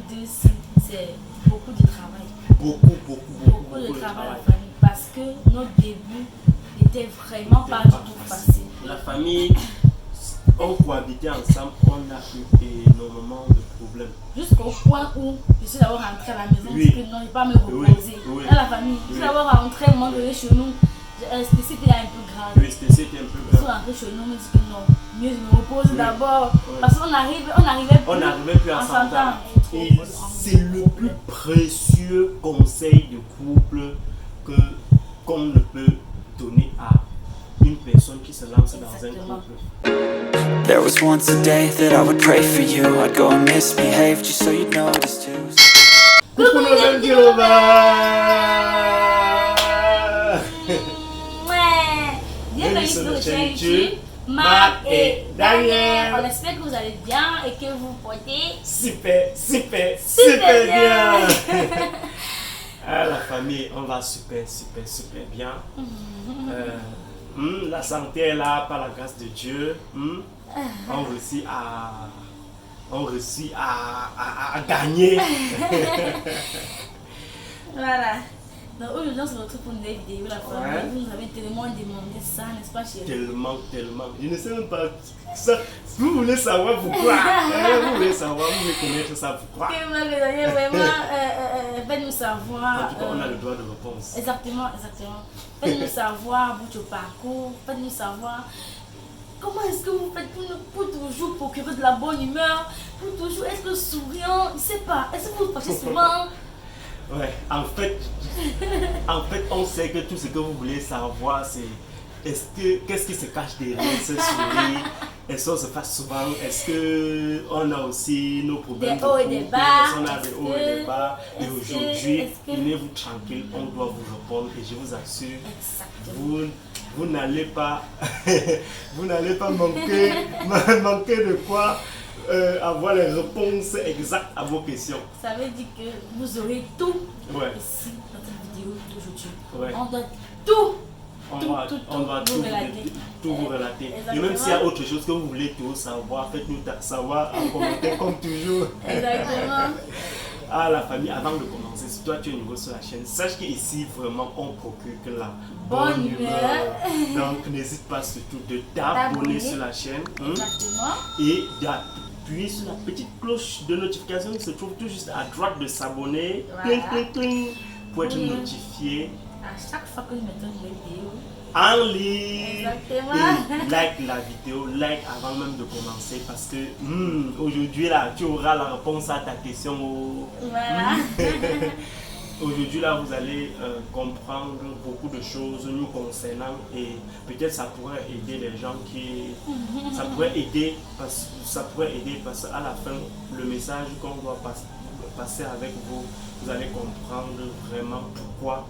deux, c'est beaucoup de travail. Beaucoup de travail la famille. Parce que notre début n'était vraiment pas du tout facile. La famille, on cohabitait ensemble, on a eu énormément de problèmes. Jusqu'au point où je suis d'abord rentrée à la maison, Oui. parce que non, je ne vais pas me reposer. Dans la famille, je suis d'abord rentrée, au moment donné chez nous. C'était un peu grave. Oui, c'était un peu Je suis grave. rentrée chez nous, on me dit que non, mieux je me repose d'abord. Parce qu'on n'arrivait plus à à s'entendre. s'entendre. Et c'est le plus précieux conseil de couple qu'on ne peut donner à une personne qui se lance dans un couple. There was once a day that I would pray for you. I'd go and misbehave just so you'd notice too. Coucou nos amis Bienvenue sur le chaîne YouTube, Marc et Daniel. On espère que vous allez bien et que vous portez super bien. Ah, la famille, on va super bien. La santé est là par la grâce de Dieu. On réussit à gagner. Voilà. Donc aujourd'hui on se retrouve pour une nouvelle vidéo la famille. Ouais. Vous nous avez tellement demandé ça, n'est-ce pas chérie? Tellement. Je ne sais même pas ça. Vous voulez savoir pourquoi? Vous voulez connaître ça pourquoi? Que vous m'avez donné vraiment, faites-nous savoir. En tout cas, on a le droit de réponse. Exactement. Faites-nous savoir votre parcours, faites-nous savoir comment est-ce que vous faites pour toujours procurer de la bonne humeur, pour toujours être souriant, je ne sais pas, est-ce que vous fâchez souvent? Ouais, en fait, on sait que tout ce que vous voulez savoir, c'est qu'est-ce qui se cache derrière ce sourire? Est-ce qu'on se fasse souvent? Est-ce qu'on a aussi nos problèmes Des hauts et des bas. Est-ce qu'on a des hauts et des bas? Et aujourd'hui, tenez-vous tranquille, on doit vous répondre et je vous assure, vous n'allez pas, manquer de quoi avoir les réponses exactes à vos questions. Ça veut dire que vous aurez tout ici dans cette vidéo d'aujourd'hui. Ouais. On doit tout. On doit tout vous relater. Et même s'il y a autre chose que vous voulez tout savoir, faites-nous savoir en commentaire comme toujours. Exactement. Ah, la famille, avant de commencer, si toi tu es nouveau sur la chaîne, sache qu'ici vraiment on procure que la bonne humeur. Donc n'hésite pas surtout de t'abonner sur la chaîne. Exactement. Et d'appuyer sur la petite cloche de notification qui se trouve tout juste à droite de s'abonner. Voilà. Pour être notifié à chaque fois que nous mettons une vidéo en ligne. Exactement. Et like la vidéo, like avant même de commencer parce que aujourd'hui là tu auras la réponse à ta question. Voilà. Aujourd'hui là vous allez comprendre beaucoup de choses nous concernant et peut-être ça pourrait aider les gens ça pourrait aider parce qu'à la fin le message qu'on doit passer avec vous, vous allez comprendre vraiment pourquoi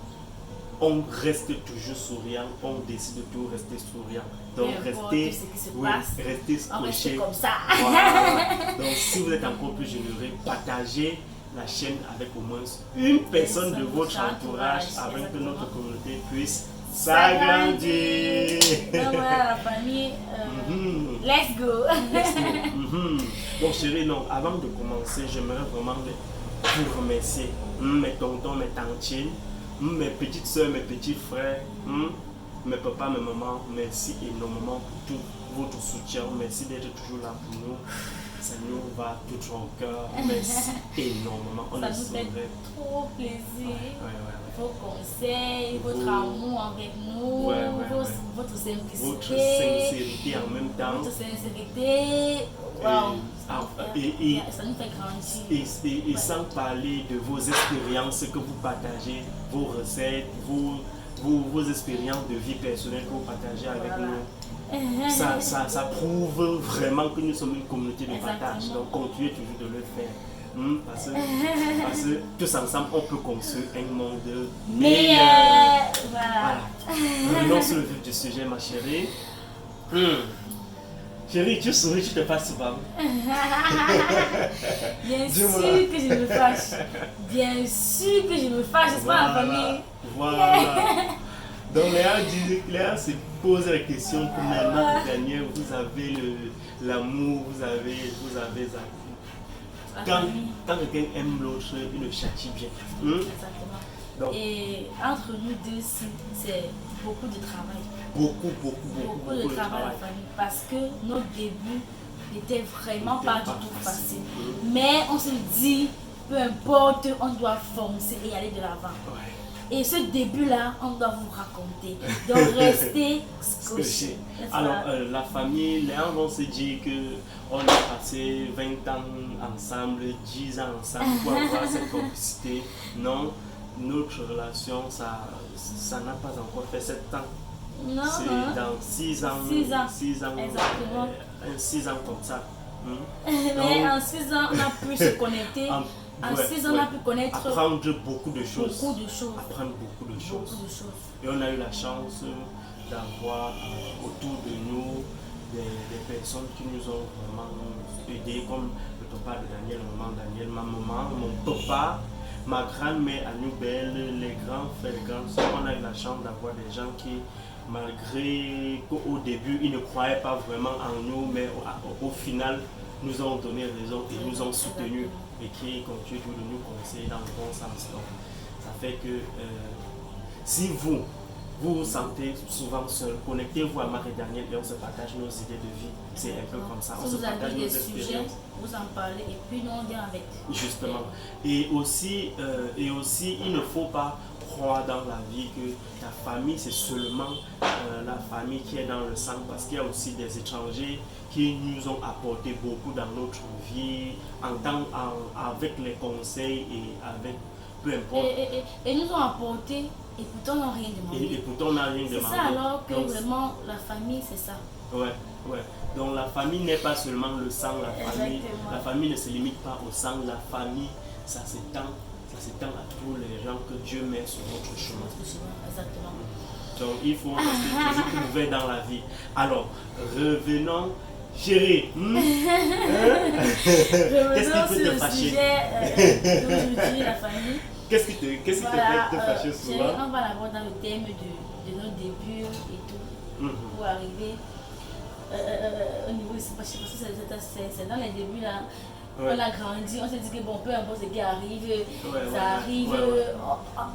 on reste toujours souriant, on décide de toujours rester souriant. Donc restez scotché comme ça. Voilà. Donc si vous êtes encore plus généreux, partagez la chaîne avec au moins une personne de votre entourage afin que notre communauté puisse s'agrandir. Donc voilà la famille, let's go. Donc chérie, non, avant de commencer, j'aimerais vraiment vous remercier, mes tontons, mes tantines, mes petites soeurs, mes petits frères, mes papas, mes mamans, merci énormément pour tout votre soutien. Merci d'être toujours là pour nous. Ça nous va tout au cœur. Merci énormément. Ça nous fait trop plaisir. Vos conseils, votre amour avec nous, votre simplicité. Votre sincérité en même temps. Votre sincérité. Wow. Ça nous fait grandir. Et sans parler de vos expériences que vous partagez, vos recettes, vos expériences de vie personnelle que vous partagez avec nous. Ça prouve vraiment que nous sommes une communauté de partage. Donc continuez toujours de le faire. Parce que tous ensemble, on peut construire un monde meilleur. Voilà. Revenons sur le vif du sujet, ma chérie. Chérie, tu souris, tu te fasses souvent. Bien sûr que je me fâche. Bien sûr que je me fâche, n'est-ce pas la famille? Voilà. Donc Léa se pose la question pour maintenant, Daniel, vous avez l'amour, vous avez quand quelqu'un aime l'autre, il le châtie bien. Exactement. Donc, et entre nous deux, c'est beaucoup de travail. Beaucoup de travail à la famille. Parce que notre début n'était vraiment pas du tout facile. Mais on se dit, peu importe, on doit foncer et aller de l'avant. Ouais. Et ce début-là, on doit vous raconter. Donc restez scotchés. Alors, la famille, là, on se dit qu'on a passé 20 ans ensemble, 10 ans ensemble pour avoir cette complicité. Non, notre relation, ça n'a pas encore fait 7 ans. Non, c'est dans 6 ans. 6 ans. 6 ans. Exactement. 6 ans comme ça. Mais en 6 ans, on a pu se connecter. En 6 ans, on a pu connaître. Apprendre beaucoup de choses. Apprendre beaucoup de choses. Et on a eu la chance d'avoir autour de nous des personnes qui nous ont vraiment aidés, comme le papa de Daniel, ma maman, mon papa, ma grand-mère Anoubelle, les grands frères, les grandes soeurs. On a eu la chance d'avoir des gens qui, malgré qu'au début, ils ne croyaient pas vraiment en nous, mais au final, nous ont donné raison et nous ont soutenus et qui continuent toujours de nous conseiller dans le bon sens. Donc, ça fait que si vous vous sentez souvent seul, connectez-vous à Marie Daniel et on se partage nos idées de vie. C'est un peu comme ça. Si vous avez des sujets, vous en parlez et puis nous on vient avec. Justement. Et aussi, il ne faut pas croire dans la vie que ta famille c'est seulement la famille qui est dans le sang, parce qu'il y a aussi des étrangers qui nous ont apporté beaucoup dans notre vie avec les conseils et avec peu importe. Et nous ont apporté et pourtant on n'a rien demandé. Et pourtant on n'a rien demandé. C'est ça alors que donc, vraiment la famille c'est ça. Ouais. Donc la famille n'est pas seulement le sang, la famille ne se limite pas au sang, la famille ça s'étend à tous les gens que Dieu met sur notre chemin. Exactement. Donc il faut rester toujours ouvert dans la vie. Alors, revenons, chérie. Qu'est-ce qui peut te fâcher d'aujourd'hui, la famille. Qu'est-ce qui te fait te fâcher souvent? On va l'avoir dans le thème de nos débuts et tout, pour arriver au niveau de ce fâché, parce que c'est dans les débuts là. Ouais. On a grandi, on s'est dit que bon, peu importe ce qui arrive, ça arrive,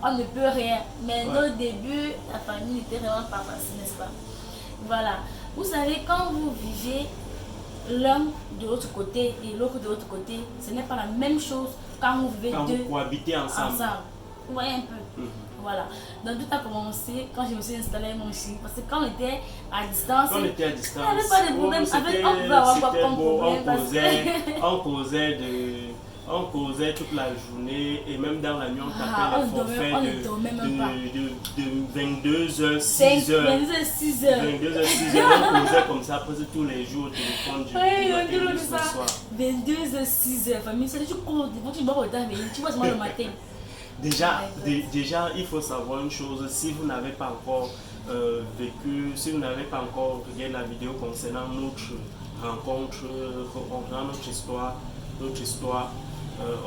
on ne peut rien. Mais nos débuts, la famille n'était vraiment pas facile, n'est-ce pas? Voilà. Vous savez, quand vous vivez l'un de l'autre côté et l'autre de l'autre côté, ce n'est pas la même chose quand vous vivez deux. Vous cohabitez ensemble. Vous voyez un peu. Voilà. Donc tout a commencé quand je me suis installée avec mon chien. Parce que quand on était à distance, il n'y avait pas de problème. On pouvait avoir pas de problème. On causait toute la journée et même dans la nuit on tapait les forfaits de 22h, 6h. 22h, 6h, on causait comme ça presque tous les jours au téléphone du matin jusqu'au soir. 22h, 6h, famille, c'est tu cours, tu vas au temps, tu vois seulement le matin. Déjà, il faut savoir une chose, si vous n'avez pas encore vécu, si vous n'avez pas encore regardé la vidéo concernant notre rencontre, notre histoire,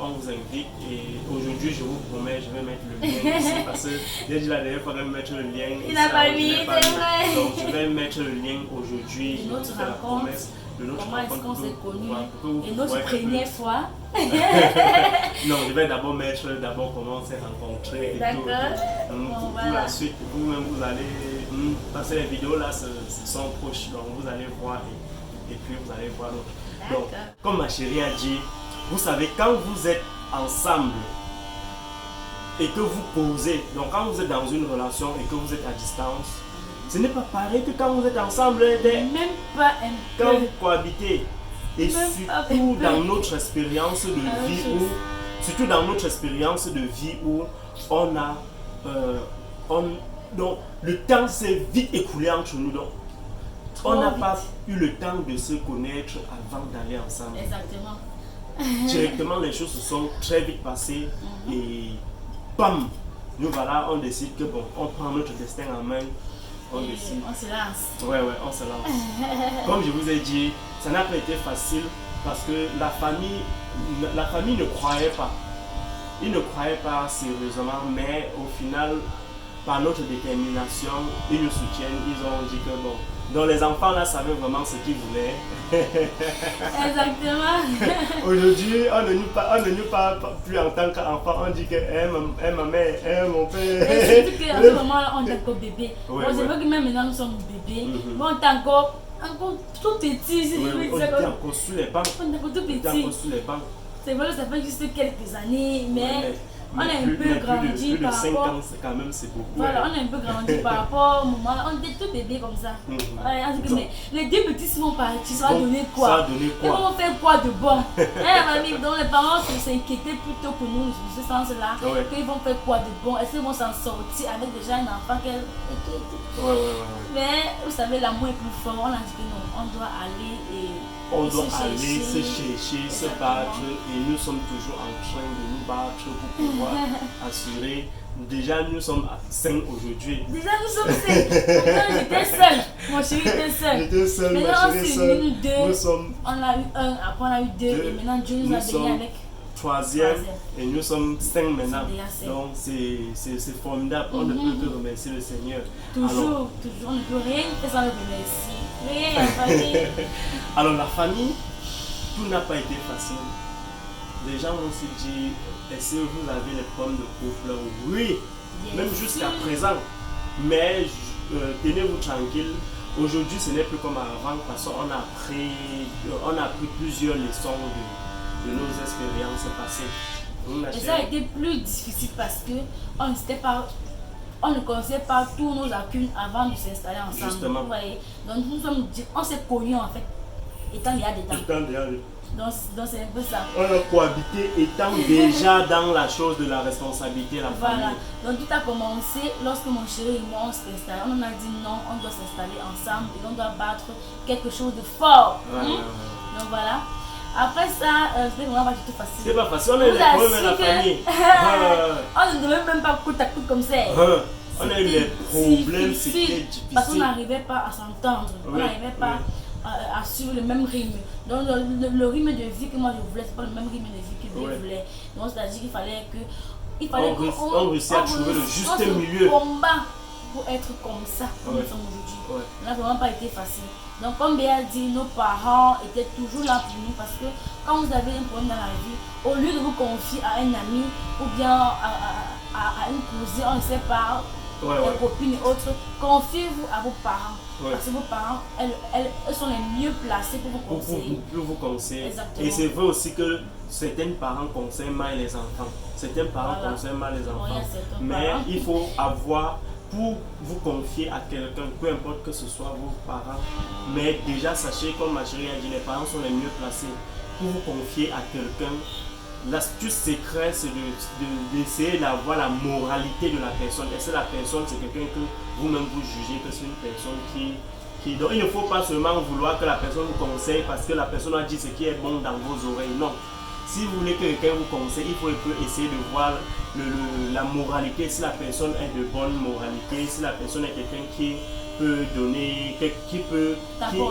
on vous invite et aujourd'hui je vous promets, je vais mettre le lien ici parce que j'ai dit la dernière fois de mettre le lien. Il n'a pas mis, c'est vrai. Donc je vais mettre le lien aujourd'hui. De notre rencontre. Comment est-ce qu'on s'est connus et notre première fois. Non, je vais d'abord mettre comment on s'est rencontrés. D'accord. Pour la suite, vous-même vous allez passer les vidéos là, ce sont proches, donc vous allez voir et puis vous allez voir l'autre. Donc, comme ma chérie a dit, vous savez, quand vous êtes ensemble et que vous causez, donc quand vous êtes dans une relation et que vous êtes à distance, ce n'est pas pareil que quand vous êtes ensemble. Même pas un peu. Quand vous cohabitez. Et surtout dans notre expérience de vie où, on a donc le temps s'est vite écoulé entre nous, donc on n'a pas eu le temps de se connaître avant d'aller ensemble. Exactement. Directement les choses se sont très vite passées et bam, nous voilà, on décide que bon, on prend notre destin en main. On se lance. Ouais, on se lance. Comme je vous ai dit, ça n'a pas été facile parce que la famille ne croyait pas. Ils ne croyaient pas sérieusement, mais au final, par notre détermination, ils nous soutiennent. Ils ont dit que bon, Donc les enfants là savaient vraiment ce qu'ils voulaient. Exactement. Aujourd'hui, on ne nous parle plus en tant qu'enfant, on dit que ma mère, mon père. Et surtout qu'à ce moment-là, on est encore bébé. Ouais, Bon, c'est vrai que même maintenant nous sommes bébés, mais on est encore tout petit. Si je veux On dire, était encore sous les bancs. on est encore tout On était petit. encore sous les bancs. C'est vrai que ça fait juste quelques années, mais on a un plus- peu mais grandi plus de par 5 rapport. ans, c'est quand même c'est beaucoup. Voilà, on a un peu grandi par rapport au moment. On était tout bébé comme ça. Ouais, on dit que, mais les deux petits sont partis, ça va Donc, donner ça va quoi? donner Ils quoi? vont faire quoi de bon? Mamie, donc les parents s'inquiétaient plutôt que nous, dans ce sens-là. Ouais. Qu'ils vont faire quoi de bon? Est-ce qu'ils vont s'en sortir avec déjà un enfant Ouais. Mais vous savez, l'amour est plus fort. On a dit que non, on doit aller et On doit se aller se chercher. chercher, se Exactement. battre et nous sommes toujours en train de nous battre pour pouvoir assurer. Déjà, nous sommes sains aujourd'hui. Déjà, nous sommes seul. Pourtant, j'étais seule. Mon chéri était seul. J'étais seul, Maintenant, ma on chérie s'est seule. unis deux. Nous sommes On a eu un, après on a eu deux, Deux. et maintenant Dieu nous a Nous bénis sommes avec. troisième et nous sommes 5 maintenant. déjà cinq. Donc c'est formidable. On ne peut que remercier le Seigneur. Toujours, on ne peut rien faire sans le remercier. Rien, la famille. Alors la famille, tout n'a pas été facile. Les gens vont se dire, est-ce que vous avez les problèmes de couple? Oui, Bien même jusqu'à sûr. présent. Mais tenez-vous tranquille. Aujourd'hui, ce n'est plus comme avant parce qu'on a appris plusieurs leçons de nos expériences passées. Ma Et ça a chérie. été plus difficile parce que on ne connaissait pas tous nos lacunes avant de s'installer ensemble. Justement. Vous voyez? Donc on s'est connus en fait, étant il y a des temps. Étant déjà- Donc c'est un peu ça. On a cohabité étant déjà dans la chose de la responsabilité, la Voilà. famille. Donc tout a commencé lorsque mon chéri et moi on s'est installés. On a dit non, on doit s'installer ensemble et on doit battre quelque chose de fort. Ouais. Donc voilà. Après ça, c'était vraiment pas du tout facile. C'est pas facile, on a eu Vous les problèmes de la assure que- famille. On ne devait même pas coûte à coûte comme ça. On a eu les problèmes, c'était Parce qu'on difficile. n'arrivait pas à s'entendre. On Oui, n'arrivait pas à suivre le même rythme. Donc le rythme de vie que moi je voulais, c'est pas le même rythme de vie que lui Oui. voulait. Donc c'est-à-dire qu'il fallait que On réussit à trouver le juste on se milieu. combat pour être comme ça, comme Ouais. nous sommes aujourd'hui. Ouais. Ça n'a vraiment pas été facile. Donc comme Béa dit, nos parents étaient toujours là pour nous parce que quand vous avez un problème dans la vie, au lieu de vous confier à un ami ou bien à une cousine, on ne sait pas, Ouais, des ouais. copines et autres, confiez-vous à vos parents. Ouais. Parce que vos parents, elles sont les mieux placées pour vous Pour conseiller. vous conseiller. Exactement. Et c'est vrai aussi que certains parents conseillent mal les enfants. Certains parents Voilà. conseillent mal les Bon, il y enfants. a certains Mais parents. il faut avoir, pour vous confier à quelqu'un, peu importe que ce soit vos parents, mais déjà sachez, comme ma chérie a dit, les parents sont les mieux placés pour vous confier à quelqu'un. L'astuce secrète, c'est d'essayer d'avoir la moralité de la personne. Est-ce que la personne, c'est quelqu'un que vous-même vous jugez que c'est une personne qui... Donc il ne faut pas seulement vouloir que la personne vous conseille parce que la personne a dit ce qui est bon dans vos oreilles. Non. Si vous voulez que quelqu'un vous conseille, il faut un peu essayer de voir la moralité, si la personne est de bonne moralité, si la personne est quelqu'un qui peut donner, qui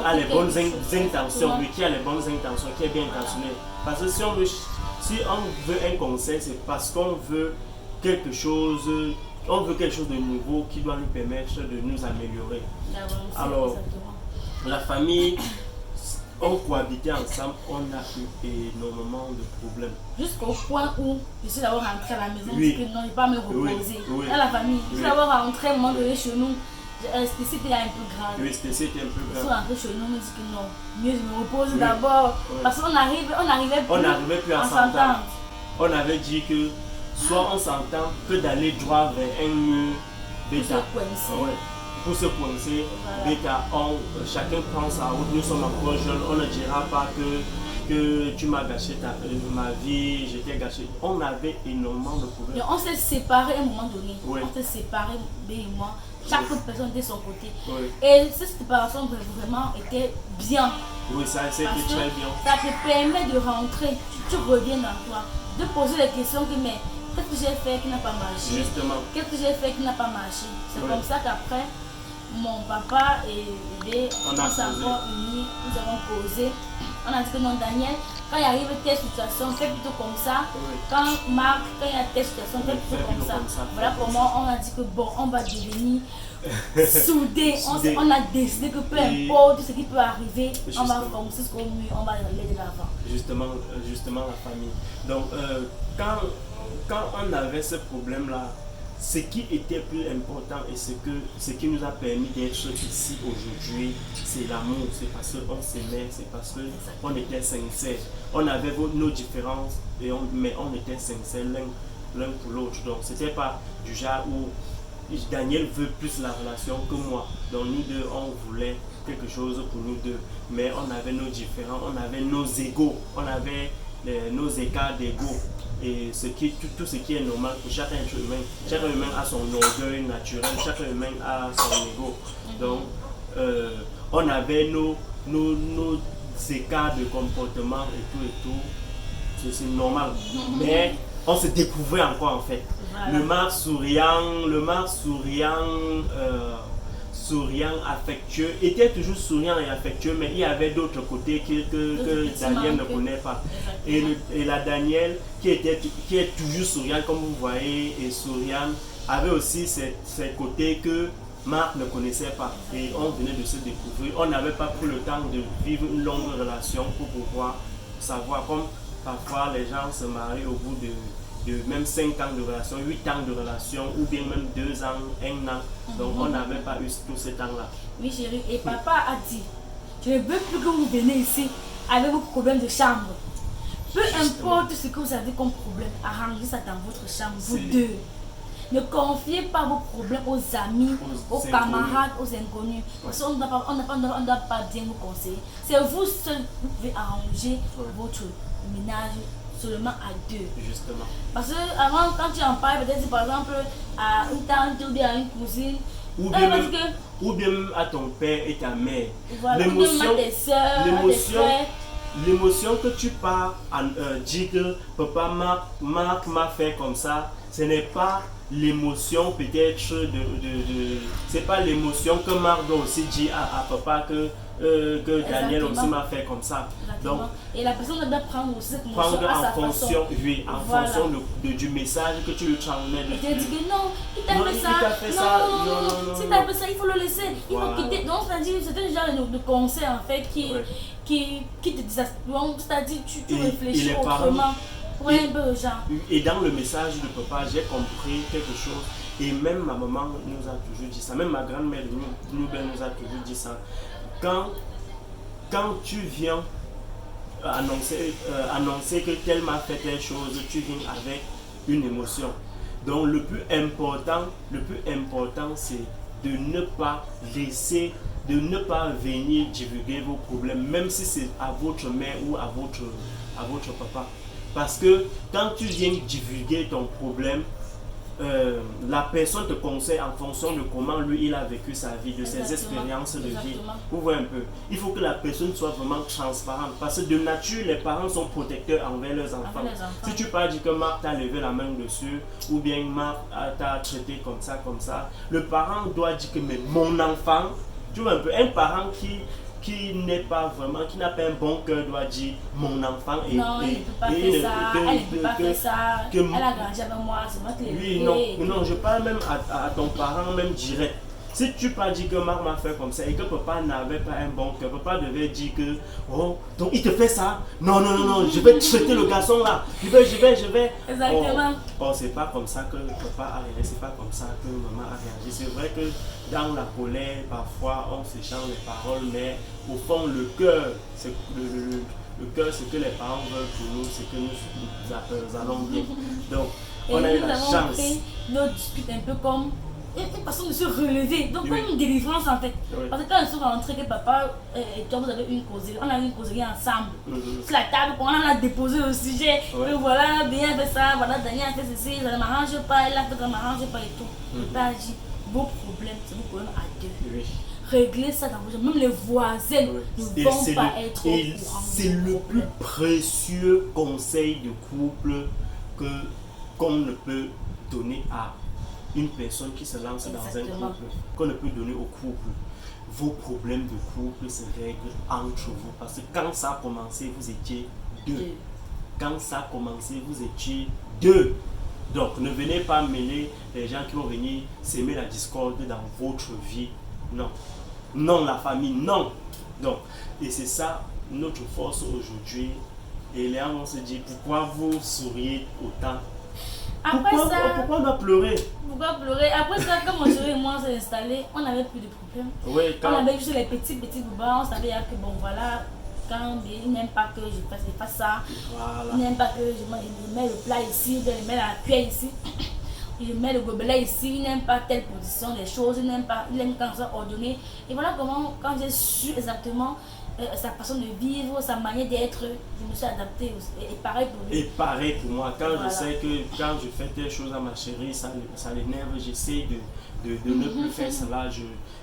a les bonnes intentions, oui, qui a les bonnes intentions, qui est bien intentionné. Parce que si on veut un conseil, c'est parce qu'on veut quelque chose, de nouveau qui doit nous permettre de nous améliorer. Alors, Exactement. la famille, on cohabitait ensemble, on a eu énormément de problèmes. Jusqu'au point où je suis d'abord rentrée à la maison, Oui. je dis que non, je ne vais pas me reposer. Oui. Dans la famille, je suis Oui. d'abord rentrée à un moment donné chez nous. C'était un peu grave. Oui, c'était un peu Ils sont grave. rentrés chez nous, on me dit que non, mieux je me repose Oui. d'abord. Oui. Parce qu'on n'arrivait On n'arrivait plus à à s'entendre. s'entendre. On avait dit que soit on s'entend que d'aller droit vers un mur Pour se bêta. coincer. Ouais. Pour se coincer, Voilà. bêta, chacun prend sa route, nous sommes encore jeunes, on ne dira pas que tu m'as gâché ma vie, je t'ai gâché. On avait énormément de problèmes. Et on s'est séparés à un moment donné. Oui. On s'est séparés, B et moi. Chaque personne de son côté. Oui. Et cette séparation vraiment était bien. Oui, ça c'était Parce que très bien. ça te permet de rentrer, tu reviens dans toi, de poser les questions que mais qu'est-ce que j'ai fait qui n'a pas marché? Justement. Qu'est-ce que j'ai fait qui n'a pas marché? C'est Oui. comme ça qu'après, mon papa et bébé, On a s'est causé. encore unis, nous avons causé. On a dit que non, Daniel, quand il arrive telle situation, fais plutôt comme ça. Oui. Quand il y a telle situation, fais plutôt comme ça. Voilà comment on a dit que bon, on va devenir soudés. On a décidé que peu importe ce qui peut arriver, on va foncer jusqu'au mur, on va aller de l'avant. Justement la famille. Donc quand on avait ce problème-là, ce qui était plus important et ce qui nous a permis d'être ici aujourd'hui, c'est l'amour. C'est parce qu'on s'aimait, c'est parce qu'on était sincères. On avait nos différences, mais on était sincères l'un pour l'autre. Donc c'était pas du genre où Daniel veut plus la relation que moi. Donc nous deux, on voulait quelque chose pour nous deux. Mais on avait nos différends, on avait nos égos, on avait nos écarts d'ego. Et tout ce qui est normal pour chaque être humain. Chaque humain a son orgueil naturel, chaque humain a son ego. Donc on avait nos écarts de comportement et tout. C'est normal. Mais on se découvrait encore en fait. Voilà. Le Marc souriant, affectueux, était toujours souriant et affectueux, mais il y avait d'autres côtés que Daniel ne connaît pas. Et la Daniel, qui est toujours souriante, comme vous voyez, et souriante, avait aussi ces côtés que Marc ne connaissait pas. Et on venait de se découvrir. On n'avait pas pris le temps de vivre une longue relation pour pouvoir savoir, comme parfois les gens se marient au bout de même 5 ans de relation, 8 ans de relation, ou bien même 2 ans, 1 an. Donc on n'avait pas eu tout ce temps-là. Oui chérie, et papa a dit, je ne veux plus que vous venez ici avec vos problèmes de chambre. Peu importe ce que vous avez comme problème, arrangez ça dans votre chambre, vous deux. Ne confiez pas vos problèmes aux amis, aux camarades, aux inconnus. Parce qu'on ne doit pas bien vous conseiller. C'est vous seul qui pouvez arranger votre ménage seulement à deux. Justement. Parce que avant, quand tu en parles, peut-être par exemple à une tante ou bien à une cousine, ou bien même à ton père et ta mère. Voilà, l'émotion que tu pars dire que papa Marc m'a fait comme ça, ce n'est pas l'émotion peut-être c'est pas l'émotion que Marc doit aussi dire à papa que Daniel aussi m'a fait comme ça. Donc, et la personne doit prendre aussi cette émotion à sa fonction, façon. Oui, en fonction du message que tu lui transmets. Et tu dis que non, il t'a fait ça. Non, si t'as fait ça, il faut le laisser. Il faut quitter. Donc, c'est-à-dire, c'est un genre de conseil en fait qui te dit ça. Donc, c'est-à-dire, tu réfléchis autrement. Et dans le message de papa, j'ai compris quelque chose. Et même ma maman nous a toujours dit ça. Même ma grand-mère nous a toujours dit ça. Quand tu viens annoncer que tel m'a fait telle chose, tu viens avec une émotion. Donc le plus important c'est de ne pas venir divulguer vos problèmes, même si c'est à votre mère ou à votre papa. Parce que quand tu viens divulguer ton problème, la personne te conseille en fonction de comment lui il a vécu sa vie, de ses expériences de vie. Vous voyez un peu. Il faut que la personne soit vraiment transparente, parce que de nature les parents sont protecteurs envers leurs enfants. Si tu parles que Marc t'a levé la main dessus, ou bien Marc t'a traité comme ça, le parent doit dire que mais mon enfant, tu vois un peu, un parent qui n'a pas un bon cœur doit dire mon enfant et non, il ne peut pas faire ça, elle ne peut pas faire ça, elle a grandi avec moi, c'est moi qui l'ai fait. Oui, non, je parle même à ton parent, même direct. Si tu pas dit que Marc m'a fait comme ça et que papa n'avait pas un bon cœur, papa devait dire que oh, donc il te fait ça, non, je vais traiter le garçon là, je vais. Exactement. C'est pas comme ça que papa a réagi, c'est pas comme ça que maman a réagi. C'est vrai que dans la colère, parfois on s'échange les paroles, mais au fond, le cœur, c'est le cœur, ce que les parents veulent pour nous, c'est que nous allons bien. Donc, on a eu la chance. Et nous avons discuté un peu comme une façon de se relever, donc comme une délivrance en fait. Parce que quand ils sont rentrés, que papa et toi vous avez une causerie, on a eu une causerie ensemble. Sur la table, on a déposé le sujet. Et voilà, bien fait ça, voilà, Daniel a fait ceci, ça ne m'arrange pas, elle a fait ça ne m'arrange pas et tout. Papa a dit, vos problèmes, c'est vos problèmes à deux. Régler ça dans vos gens, même les voisins ne vont pas être au courant. C'est le plus précieux conseil de couple qu'on ne peut donner à une personne qui se lance dans un couple, qu'on ne peut donner au couple. Vos problèmes de couple se règlent entre vous, parce que quand ça a commencé, vous étiez deux. Quand ça a commencé, vous étiez deux. Donc, ne venez pas mêler les gens qui vont venir s'aimer la discorde dans votre vie. Non. Non, la famille, non. Donc, et c'est ça notre force aujourd'hui. Et Léa, on se dit, pourquoi vous souriez autant? Pourquoi on doit pleurer? Pourquoi pleurer? Après ça, quand mon chéri et moi on s'est installés, on n'avait plus de problème. Oui, On avait juste les petits boubas, on savait que bon voilà, quand il n'aime pas que je fasse ça, voilà. Il n'aime pas que je mets le plat ici, je mets la cuillère ici, je mets le gobelet ici, il n'aime pas telle position des choses, il aime quand c'est ordonné. Et voilà comment, quand j'ai su exactement sa façon de vivre, sa manière d'être, je me suis adaptée aussi. Et pareil pour lui. Et pareil pour moi, quand Voilà. je sais que quand je fais telle chose à ma chérie, ça l'énerve, j'essaie de ne plus faire cela.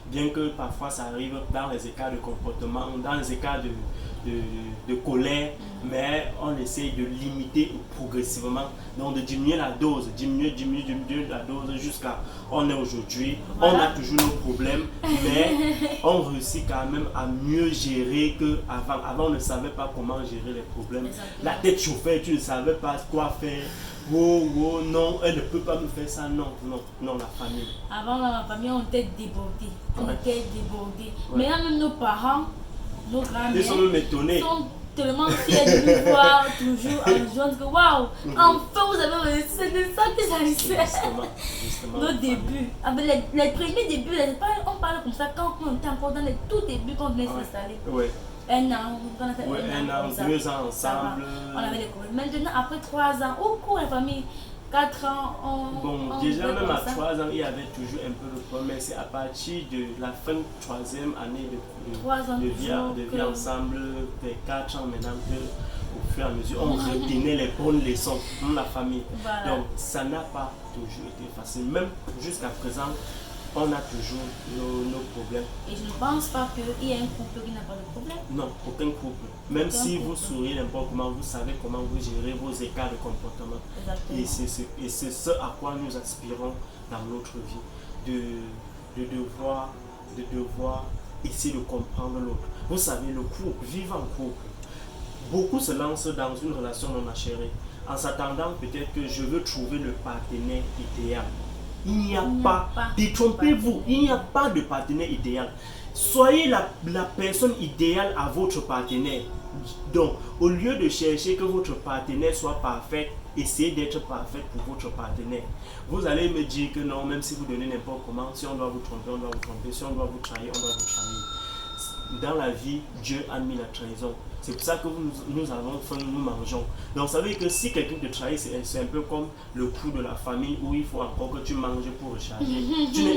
Bien que parfois ça arrive dans les écarts de comportement, dans les écarts de colère, mais on essaie de limiter progressivement, donc de diminuer la dose, diminuer la dose jusqu'à on est aujourd'hui, Voilà. on a toujours nos problèmes, mais on réussit quand même à mieux gérer qu'avant. Avant, on ne savait pas comment gérer les problèmes. Exactement. La tête chauffait, tu ne savais pas quoi faire. Oh, non, elle ne peut pas me faire ça, non, la famille. Avant, dans ma famille, on était débordés. Ouais. Ouais. Maintenant, même nos parents, nos grands-mères, Ils sont même étonnés. sont tellement fiers de nous voir toujours en joie. Que waouh, enfin vous avez réussi, c'est de ça que s'agissait. Justement, Nos débuts, les premiers débuts, on parle comme ça quand on était encore dans les tout débuts, quand on venait s'installer. Ouais. Un an, on a fait Un an, comme ça. 2 ans Ça va. ensemble. On avait des problèmes. Maintenant, après 3 ans, au cours de la famille, 4 ans, Bon, on déjà fait même comme à ça. 3 ans, il y avait toujours un peu de problème, mais c'est à partir de la fin de 3e année de vie ensemble, vers 4 ans maintenant, que, au fur et à mesure, on retenait les bonnes leçons dans la famille. Voilà. Donc, ça n'a pas toujours été facile. Même jusqu'à présent, on a toujours nos problèmes. Et je ne pense pas qu'il y ait un couple qui n'a pas de problème. Non, aucun couple. Même Aucun si vous couple. souriez n'importe comment, vous savez comment vous gérez vos écarts de comportement. Exactement. Et c'est ce à quoi nous aspirons dans notre vie, de devoir essayer de comprendre l'autre. Vous savez, le couple, vivre en couple, beaucoup se lancent dans une relation non chérie en s'attendant peut-être que je veux trouver le partenaire idéal. Il n'y a pas, détrompez-vous, il n'y a pas de partenaire idéal. Soyez la personne idéale à votre partenaire. Donc, au lieu de chercher que votre partenaire soit parfait, essayez d'être parfait pour votre partenaire. Vous allez me dire que non, même si vous donnez n'importe comment, si on doit vous tromper, on doit vous tromper. Si on doit vous trahir, on doit vous trahir. Dans la vie, Dieu a mis la trahison. C'est pour ça que nous avons faim, nous mangeons. Donc ça veut dire que si quelqu'un te trahit, c'est un peu comme le coup de la famille où il faut encore que tu manges pour recharger.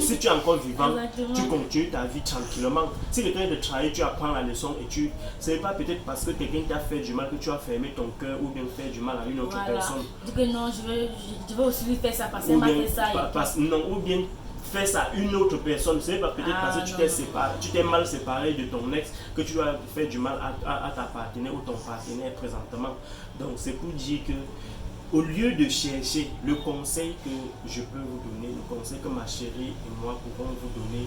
Si tu es encore vivant, Exactement. tu continues ta vie tranquillement. Si quelqu'un te trahit, tu apprends la leçon et ce n'est pas peut-être parce que quelqu'un t'a fait du mal que tu as fermé ton cœur ou bien fait du mal à une autre personne. Dis que non, je veux aussi lui faire ça parce qu'elle m'a fait ça. Ou bien faire ça à une autre personne, c'est pas peut-être parce que tu t'es mal séparé de ton ex que tu dois faire du mal à ta partenaire ou ton partenaire présentement. Donc c'est pour dire que au lieu de chercher le conseil que je peux vous donner, le conseil que ma chérie et moi pouvons vous donner,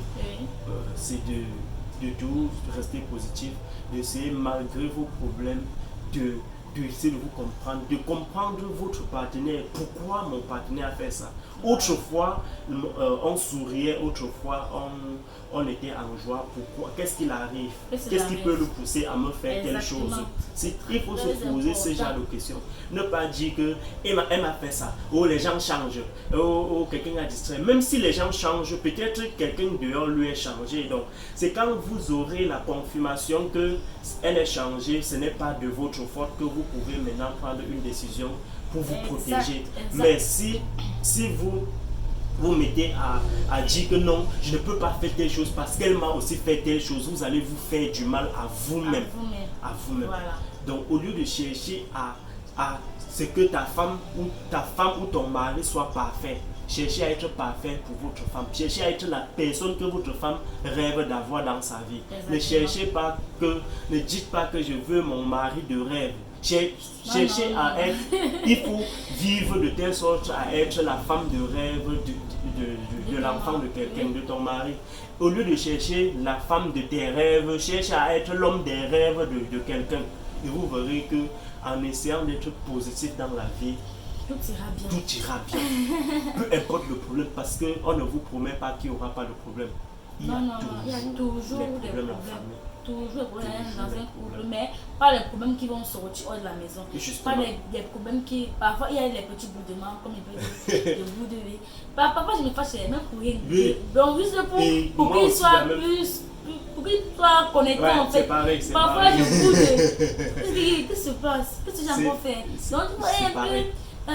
c'est de toujours rester positif, d'essayer malgré vos problèmes d'essayer de vous comprendre, de comprendre votre partenaire. Pourquoi mon partenaire a fait ça? Autrefois, on souriait, autrefois, on était en joie. Pourquoi? Qu'est-ce qu'il arrive? Qu'est-ce qui peut le pousser à me faire telle chose? Il faut se poser ce genre de questions. Ne pas dire que elle m'a fait ça. Oh, les gens changent. Oh, quelqu'un a distrait. Même si les gens changent, peut-être quelqu'un dehors lui est changé. Donc, c'est quand vous aurez la confirmation qu'elle est changée, ce n'est pas de votre faute que vous pouvez maintenant prendre une décision pour vous protéger. Mais si vous mettez à dire que non, je ne peux pas faire telle chose parce qu'elle m'a aussi fait telle chose, vous allez vous faire du mal à vous-même. Voilà. Donc au lieu de chercher à ce que ta femme ou ton mari soit parfait, cherchez à être parfait pour votre femme. Cherchez à être la personne que votre femme rêve d'avoir dans sa vie. Ne dites pas que je veux mon mari de rêve. Cherchez à être, il faut vivre de telle sorte à être la femme de rêve de l'enfant de quelqu'un, de ton mari. Au lieu de chercher la femme de tes rêves, cherche à être l'homme des rêves de quelqu'un. Et vous verrez que en essayant d'être positif dans la vie, Tout ira bien. tout ira bien. Peu importe le problème, parce qu'on ne vous promet pas qu'il n'y aura pas de problème. Il y a Non, il y a toujours des des problèmes en problèmes. famille. Toujours des problèmes dans un couple, mais pas les problèmes qui vont sortir hors de la maison. Justement. Pas des problèmes qui. Parfois, il y a les petits bouts de main, comme il peut dire, des bouts de vie. Parfois, je me fâche même pour rien. Oui. Donc, juste Et pour moi qu'il aussi, soit la même- pour qu'il soit connecté Ouais, en fait. c'est pareil, c'est Parfois, pareil. je boude. Je dis, qu'est-ce qui se passe? Qu'est-ce que j'ai encore fait? Donc, tu vois, il y a un pareil. peu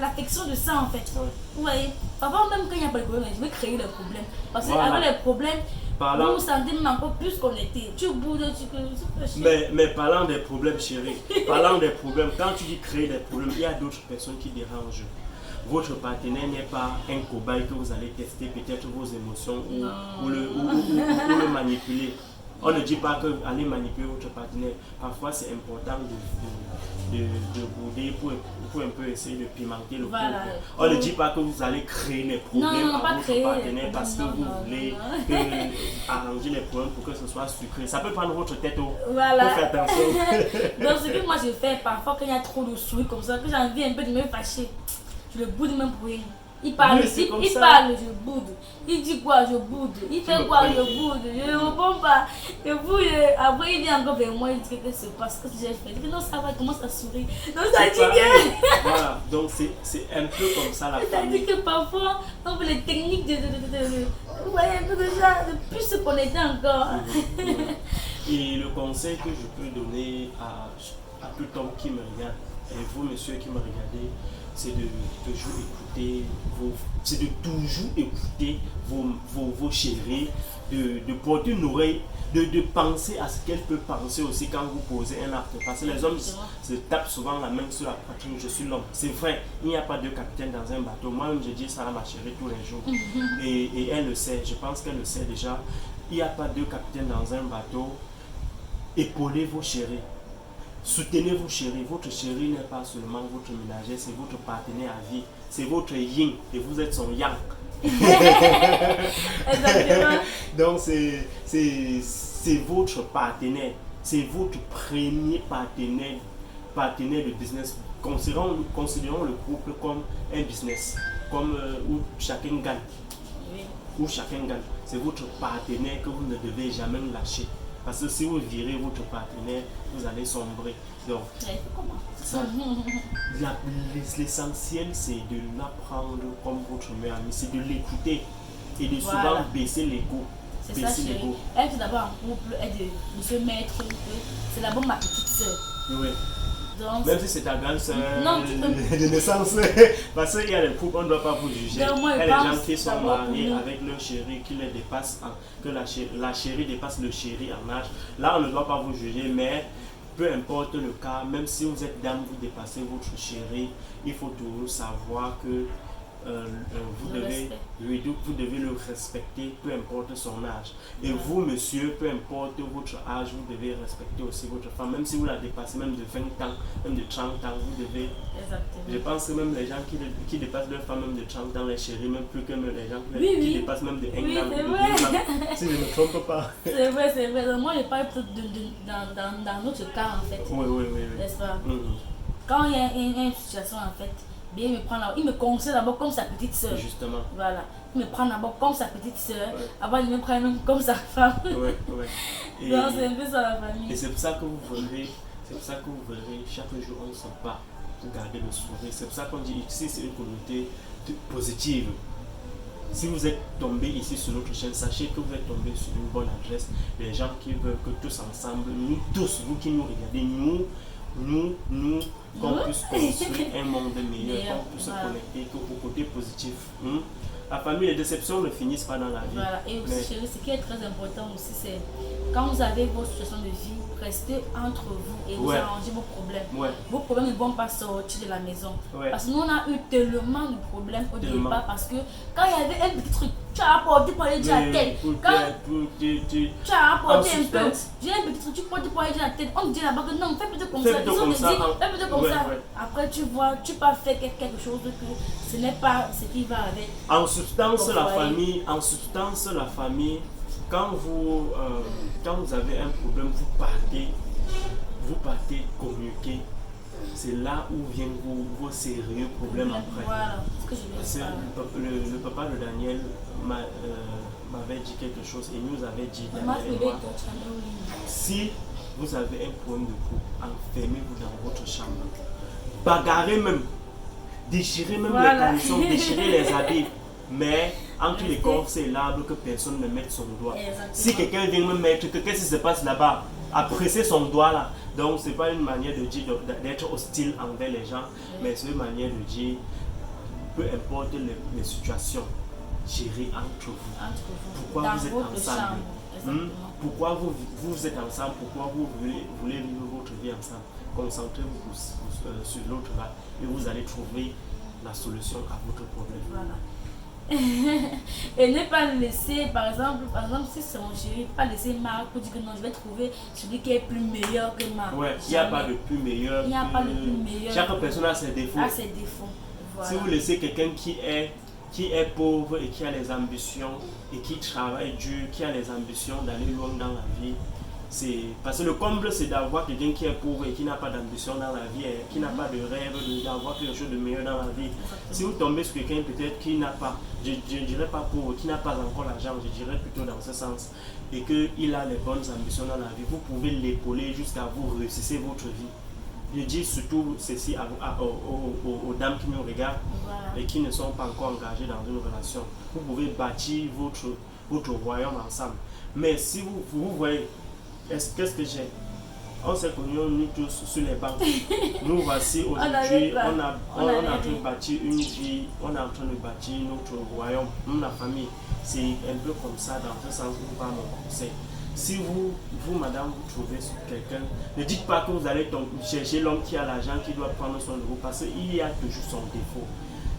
l'affection de ça en fait. Ouais. Vous voyez, parfois même quand il n'y a pas de problème, je vais créer le problème. Parce Voilà. qu'avec les problèmes, Parlant- vous vous sentez même encore plus connecté. Tu boudes, tu peux chier. Mais parlant des problèmes, chérie, parlant des problèmes, quand tu dis créer des problèmes, il y a d'autres personnes qui dérangent. Votre partenaire n'est pas un cobaye que vous allez tester peut-être vos émotions ou le manipuler. On ne dit pas que allez manipuler votre partenaire. Parfois, c'est important de bouder pour un peu essayer de pimenter le Voilà. couple. On ne dit pas que vous allez créer les problèmes Non, pas à votre créer les partenaire parce que problèmes, vous non, voulez non. arranger les problèmes pour que ce soit sucré. Ça peut prendre votre tête au. Voilà. Faut faire attention. Donc ce que moi je fais parfois quand il y a trop de souris comme ça, que j'ai envie un peu de me fâcher, je le boude même pour rien. Il parle, Oui, c'est comme il ça. parle, je boude. Il dit quoi, je boude. Il fait me quoi, pries. je boude. Je ne réponds pas. Je boude. Après, il vient encore vers moi, il dit qu'est-ce qui se passe, qu'est-ce que j'ai fait. Je dis non, ça va, il commence à sourire. Donc ça dit Pareil. que. Voilà, donc c'est un peu comme ça la Ça dit famille. que parfois, on fait les techniques vous voyez, un peu de ça, de plus se connecter encore. Et le conseil que je peux donner à tout homme qui me regarde, et vous, monsieur qui me regardez, c'est de toujours écouter vos chéris, de porter une oreille, de penser à ce qu'elle peut penser aussi quand vous posez un acte. Parce que les hommes se tapent souvent la main sur la poitrine, je suis l'homme. C'est vrai, il n'y a pas de capitaine dans un bateau. Moi-même, je dis ça à ma chérie tous les jours. Et elle le sait, je pense qu'elle le sait déjà. Il n'y a pas de capitaine dans un bateau. Épaulez vos chéris. Soutenez vos chéris. Votre chéri n'est pas seulement votre ménager, c'est votre partenaire à vie. C'est votre yin et vous êtes son yang. Exactement. Donc c'est votre partenaire. C'est votre premier partenaire de business. Considérons le couple comme un business, comme où chacun gagne. Oui. Où chacun gagne. C'est votre partenaire que vous ne devez jamais lâcher. Parce que si vous virez votre partenaire, vous allez sombrer. Donc, ça, l'essentiel, c'est de l'apprendre comme votre meilleur ami. C'est de l'écouter et de souvent Voilà. baisser l'ego. C'est ça, chérie. Elle est d'abord en couple, elle de se mettre. C'est d'abord ma petite soeur. Oui. Donc, Même si c'est ta grande soeur Non, tu peux- de naissance. Parce qu'il y a des couples, on ne doit pas vous juger. Non, moi, Il y je a des gens pense qui sont d'abord mariés pour nous. avec leur chéri, qui les dépassent, que la chérie dépasse le chéri en âge. Là, on ne doit pas vous juger, mais peu importe le cas, même si vous êtes dame, vous dépassez votre chéri, il faut toujours savoir que vous devez le respecter, peu importe son âge. Et vous, monsieur, peu importe votre âge, vous devez respecter aussi votre femme, même si vous la dépassez, même de 20 ans, même de 30 ans, vous devez. exactement. Je pense que même les gens qui dépassent leur femme, même de 30 ans, les chéris, même plus que même les gens Oui, qui oui. dépassent même de 1 Oui, an, c'est de 2 vrai. ans, si je ne me trompe pas. C'est vrai, c'est vrai. Donc, moi, je parle peut-être dans notre cas, en fait. Oui. N'est-ce pas? Mhm. Quand il y a une situation, en fait, bien, il me conseille d'abord comme sa petite soeur. Justement. Voilà. Il me prend d'abord comme sa petite soeur. Ouais. Avant, il me prend même comme sa femme. Oui. Et, Donc, c'est un peu ça la et famille. c'est pour ça que vous verrez, chaque jour on se bat pour garder le sourire. C'est pour ça qu'on dit ici c'est une communauté positive. Si vous êtes tombé ici sur notre chaîne, sachez que vous êtes tombé sur une bonne adresse. Les gens qui veulent que tous ensemble, nous tous, vous qui nous regardez, qu'on puisse construire un monde meilleur, qu'on puisse se connecter au côté positif. La famille, les déceptions ne finissent pas dans la vie. Voilà. Et aussi, Mais- chérie, ce qui est très important aussi, c'est quand vous avez vos situations de vie, restez entre vous et vous Ouais. arrangez vos problèmes. Ouais. Vos problèmes ne vont pas sortir de la maison. Ouais. Parce que nous, on a eu tellement de problèmes au Tellement. départ parce que quand il y avait un petit truc, tu as apporté pour aller dire à tel. Quand tu as apporté En un peu, suspense. j'ai un petit truc, tu portes pour aller dire à tel. On te dit là-bas que non, fais plutôt comme Fais ça. plutôt Ils ont comme dit, ça, hein. fais plutôt comme Ouais, ça. ouais. Après, tu vois, tu peux faire quelque chose que ce n'est pas ce qui va avec. En substance, Pour la foyer. famille, quand vous avez un problème, vous partez, vous partez communiquer. C'est là où viennent vos sérieux problèmes après. Voilà, ce que je Parce veux que le papa de Daniel m'avait dit quelque chose et nous avait dit, dire. Daniel et moi, si vous avez un problème de couple, enfermez-vous dans votre chambre. Bagarrez même, déchirez même les caleçons, déchirez les habits. Mais entre les corps, c'est l'arbre que personne ne mette son doigt. Exactement. Si quelqu'un vient me mettre, qu'est-ce qui se passe là-bas? À presser son doigt là. Donc c'est pas une manière de dire d'être hostile envers les gens, mais c'est une manière de dire, peu importe les situations, gérez entre vous. Pourquoi vous êtes ensemble? Pourquoi vous êtes ensemble? Pourquoi vous voulez vivre votre vie ensemble? Concentrez-vous sur l'autre là et vous allez trouver la solution à votre problème. Voilà. Et ne pas laisser, par exemple si c'est mon chéri, pas laisser Marc pour dire que non, je vais trouver celui qui est plus meilleur que Marc. Ouais, il n'y a pas de plus meilleur. Il n'y a pas de plus meilleur. Chaque personne a ses défauts. A ses défauts. Voilà. Si vous laissez quelqu'un qui est pauvre et qui a les ambitions et qui travaille dur, qui a les ambitions d'aller loin dans la vie, parce que le comble c'est d'avoir quelqu'un qui est pauvre et qui n'a pas d'ambition dans la vie, et qui n'a pas de rêve d'avoir quelque chose de meilleur dans la vie. Si vous tombez sur quelqu'un peut-être qui n'a pas, je ne dirais pas pauvre, qui n'a pas encore l'argent, je dirais plutôt dans ce sens, et qu'il a les bonnes ambitions dans la vie, vous pouvez l'épauler jusqu'à vous réussir votre vie. Je dis surtout ceci aux dames qui nous regardent et qui ne sont pas encore engagées dans une relation. Vous pouvez bâtir votre royaume ensemble. Mais si vous voyez, qu'est-ce que j'ai? On s'est connus nous tous sur les bancs. Nous voici aujourd'hui, on est en train de bâtir une vie, on est en train de bâtir notre royaume, la famille. C'est un peu comme ça dans ce sens où va mon conseil. Si vous, madame, vous trouvez quelqu'un, ne dites pas que vous allez chercher l'homme qui a l'argent, qui doit prendre soin de vous, parce qu'il y a toujours son défaut.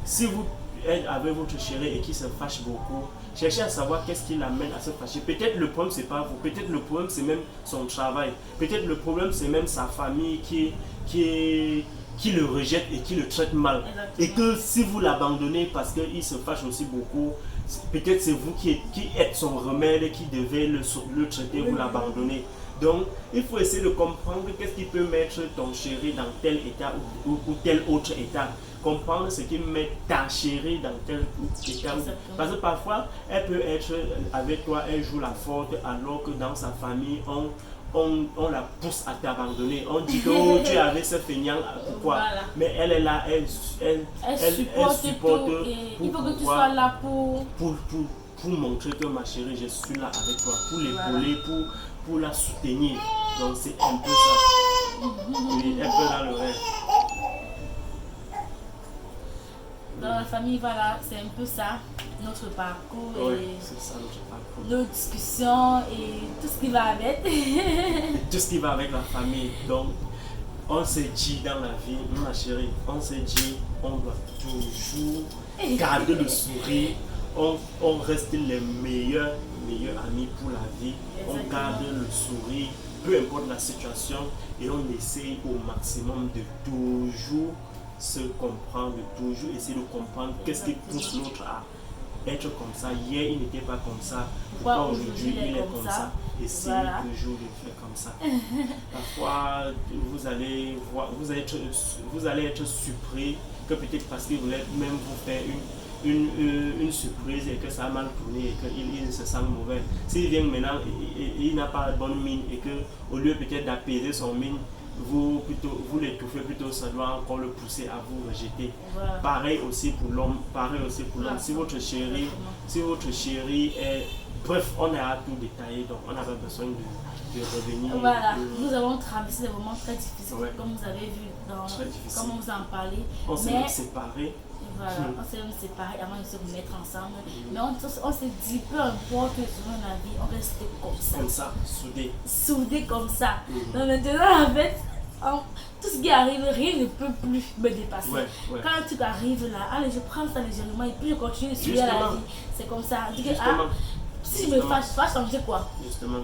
Si vous êtes avec votre chéri et qui se fâche beaucoup, cherchez à savoir qu'est-ce qui l'amène à se fâcher. Peut-être le problème c'est pas vous, peut-être le problème c'est même son travail, peut-être le problème c'est même sa famille qui le rejette et qui le traite mal. Exactement. Et que si vous l'abandonnez parce qu'il se fâche aussi beaucoup, peut-être c'est vous qui êtes son remède, qui devez le traiter, vous l'abandonnez. Donc, il faut essayer de comprendre qu'est-ce qui peut mettre ton chéri dans tel état ou tel autre état. Comprendre ce qui met ta chérie dans tel état. Parce que parfois, elle peut être avec toi, elle joue la forte, alors que dans sa famille, on la pousse à t'abandonner. On dit que oh, tu avais ce feignant, pourquoi? Voilà. Mais elle est là, elle supporte tout, il faut que tu sois là pour montrer que ma chérie, je suis là avec toi, pour l'épauler, pour la soutenir. Donc c'est un peu ça. Oui, un peu dans le rêve. Dans la famille, voilà, c'est un peu ça, notre parcours. Oui, c'est ça notre parcours. Nos discussions et tout ce qui va avec. Tout ce qui va avec la famille. Donc, on s'est dit dans la vie, ma chérie, on s'est dit, on doit toujours garder le sourire. On reste les meilleurs amis pour la vie. Exactement. On garde le sourire, peu importe la situation, et on essaye au maximum de toujours se comprendre, de toujours essayer de comprendre qu'est-ce qui pousse l'autre à être comme ça. Hier, il n'était pas comme ça. Pourquoi aujourd'hui, il est comme ça? Essayez toujours de faire comme ça. Parfois, vous allez être surpris que peut-être parce qu'il voulait même vous faire une surprise et que ça a mal tourné et qu'il se sent mauvais. S'il vient maintenant et il n'a pas de bonne mine et que au lieu peut-être d'apaiser son mine, vous l'étouffez plutôt, ça doit encore le pousser à vous rejeter. Voilà. Pareil aussi pour l'homme. Si votre chéri est... Bref, on a tout détaillé, donc on n'a pas besoin de revenir. Voilà, nous avons traversé des moments très difficiles, comme vous avez vu, comme on vous en parlait. On s'est même séparés. Voilà, on s'est même séparés avant de se remettre ensemble. Mais on s'est dit, peu importe selon la vie, on reste comme ça. Comme ça, soudés. Soudés comme ça. Donc maintenant, en fait, tout ce qui arrive, rien ne peut plus me dépasser. Quand un truc arrive là, allez, je prends ça légèrement et puis je continue de suivre la vie. C'est comme ça. Si je me fâche, ça va changer quoi? Justement.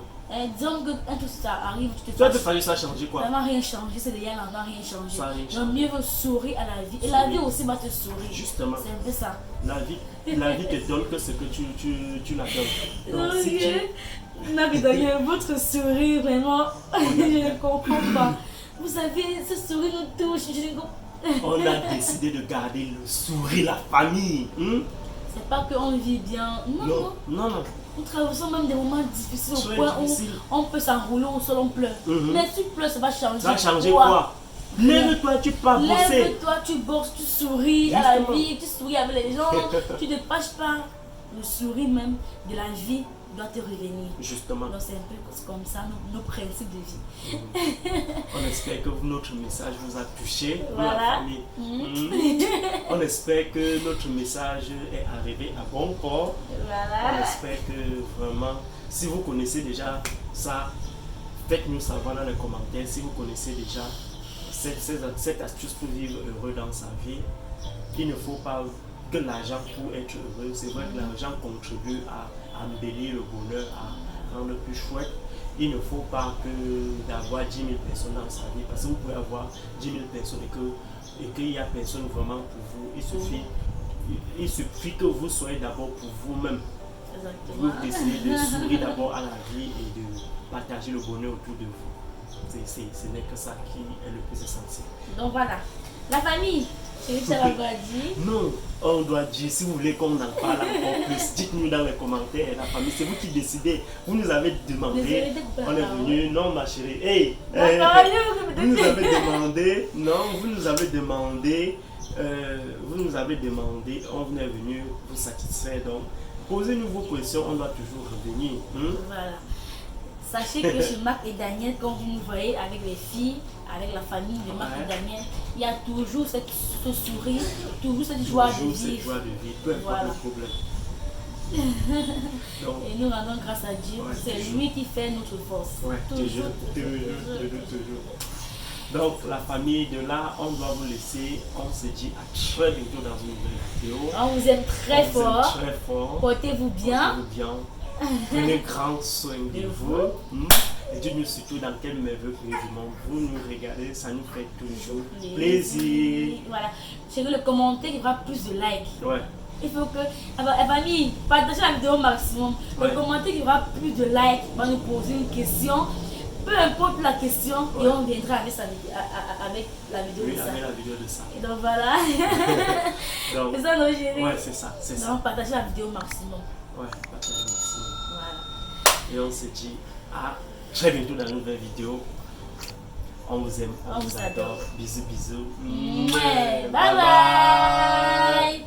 Disons qu'un truc ça arrive, tu te fâches. Toi, te fâcher, ça a changé quoi? Ça va rien changer, c'est déjà là, ça va rien changer. Donc mieux vaut sourire à la vie. Et la vie aussi va te sourire. Justement. C'est un peu ça. La vie te donne que ce que tu la donnes. Donc, si tu... Non, mais d'ailleurs, votre sourire, vraiment, je ne comprends pas. Vous savez, ce sourire nous touche. On a décidé de garder le sourire, la famille. C'est pas qu'on vit bien. Non. Nous traversons même des moments difficiles au point où on peut s'enrouler au sol, on pleure. Mais si tu pleures, ça va changer. Ça va changer quoi? Lève-toi, tu pars bosser. Lève-toi, tu bosses, tu souris à la vie, tu souris avec les gens, tu ne pâches pas. Le sourire même de la vie doit te revenir. Justement. Donc c'est un peu comme ça nos principes de vie. On espère que notre message vous a touché, voilà. La famille. On espère que notre message est arrivé à bon port. Voilà. On espère que vraiment, si vous connaissez déjà ça, faites-nous savoir dans les commentaires si vous connaissez déjà cette astuce pour vivre heureux dans sa vie. Il ne faut pas que l'argent pour être heureux. C'est vrai que l'argent contribue à embellir le bonheur, à rendre plus chouette. Il ne faut pas que d'avoir 10 000 personnes dans sa vie, parce que vous pouvez avoir 10 000 personnes et qu'il n'y a personne vraiment pour vous. Il suffit que vous soyez d'abord pour vous-même. Vous décidez de sourire d'abord à la vie et de partager le bonheur autour de vous. Ce n'est que ça qui est le plus essentiel. Donc voilà, la famille, c'est ce qu'on doit dire. Non, on doit dire, si vous voulez qu'on en parle encore plus, dites-nous dans les commentaires. La famille, c'est vous qui décidez. Vous nous avez demandé, on est venu, non ma chérie, hey, vous nous avez demandé, on est venu vous satisfaire. Donc, posez-nous vos questions, on doit toujours revenir. Voilà. Sachez que chez Marc et Daniel, quand vous nous voyez avec les filles, avec la famille de Marc et Daniel, il y a toujours ce sourire, toujours cette joie de vivre. Peu importe le problème. Donc, et nous rendons grâce à Dieu. C'est lui qui fait notre force. Toujours. Donc la famille de là, on doit vous laisser. On se dit à très bientôt dans une nouvelle vidéo. On vous aime très fort. Portez-vous bien. Prenez grand soin de vous. Et dites-nous surtout dans quel merveilleux pays du monde vous nous regardez, ça nous fait toujours plaisir. Voilà. Chez nous, le commentaire, il y aura plus de likes. Ouais. Il faut que, famille, partagez la vidéo au maximum. Le commentaire, il y aura plus de likes, on va nous poser une question. Peu importe la question, et on viendra avec la vidéo de ça. Avec la vidéo de ça. Et donc voilà. C'est ça, nos chéris. Ouais, c'est ça. Donc partagez la vidéo au maximum. Ouais, partagez le maximum. Voilà. Et on se dit à très bientôt dans une nouvelle vidéo. On vous aime, on vous adore. Bisous, bisous. Bye bye.